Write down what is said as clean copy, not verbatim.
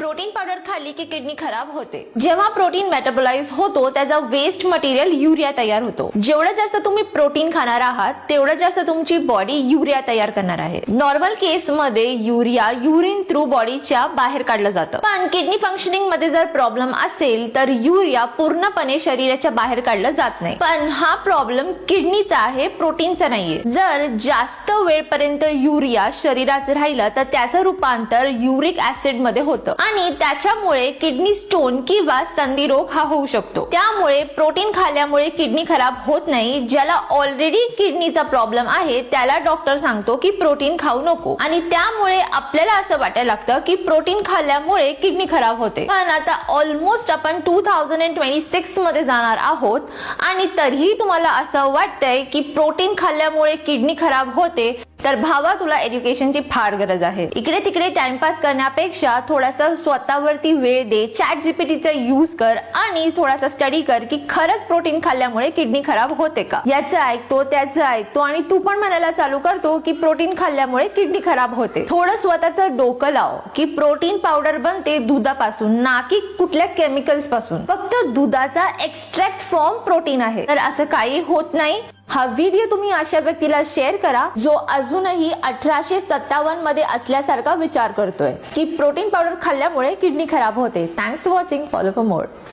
Protein powder खाल्ली की kidney खराब होते। जेव्हा प्रोटीन मेटाबोलाइज होतो त्याचा वेस्ट मटेरियल युरिया तयार होतो। जेवढं जास्त तुम्ही प्रोटीन खाणार आहात तेवढं जास्त तुमची बॉडी युरिया तयार करणार आहे। नॉर्मल केस मध्ये युरिया युरिन थ्रू बॉडीच्या बाहेर काढलं जातं, पण किडनी फंक्शनिंग मध्ये जर प्रॉब्लेम असेल तर युरिया पूर्णपणे शरीराच्या बाहेर काढलं जात नाही। पण हा प्रॉब्लेम किडनीचा आहे, प्रोटीनचा नाहीये। जर जास्त वेळपर्यंत युरिया शरीरात राहिलं तर त्याचं रूपांतर युरिक ऍसिड मध्ये होतं आणि त्याच्यामुळे किडनी स्टोन किंवा संधी रोग हा होऊ शकतो। त्यामुळे प्रोटीन खाल्ल्यामुळे किडनी खराब होत नाही। ज्याला ऑलरेडी किडनीचा प्रॉब्लेम आहे त्याला डॉक्टर सांगतो की प्रोटीन खाऊ नको आणि त्यामुळे आपल्याला असं वाटायला लागतं की प्रोटीन खाल्ल्यामुळे किडनी खराब होते। पण आता ऑलमोस्ट आपण 2026 मध्ये जाणार आहोत आणि तरीही तुम्हाला असं वाटतंय की प्रोटीन खाल्ल्यामुळे किडनी खराब होते, तर भावा तुला एज्युकेशनची फार गरज आहे। इकडे तिकडे टाइमपास करण्यापेक्षा थोडासा स्वतःवरती वेळ दे, चॅट जीपीटीचा यूज कर आणि थोडासा स्टडी कर की खरंच प्रोटीन खाल्ल्यामुळे किडनी खराब होते का। याचं ऐकतो त्याचं ऐकतो आणि तू पण म्हणायला चालू करतो की प्रोटीन खाल्ल्यामुळे किडनी खराब होते। थोडं स्वतःचं डोकं लाव की प्रोटीन पावडर बनते दुधापासून, ना की कुठल्या केमिकल्स पासून। फक्त दुधाचा एक्स्ट्रॅक्ट फॉर्म प्रोटीन आहे, तर असं काही होत नाही। हा व्हिडिओ तुम्ही अशा व्यक्तीला शेअर करा जो अजूनही 1857 मध्ये असल्यासारखा विचार करतोय की प्रोटीन पावडर खाल्ल्यामुळे किडनी खराब होते। Thanks for watching, follow for more.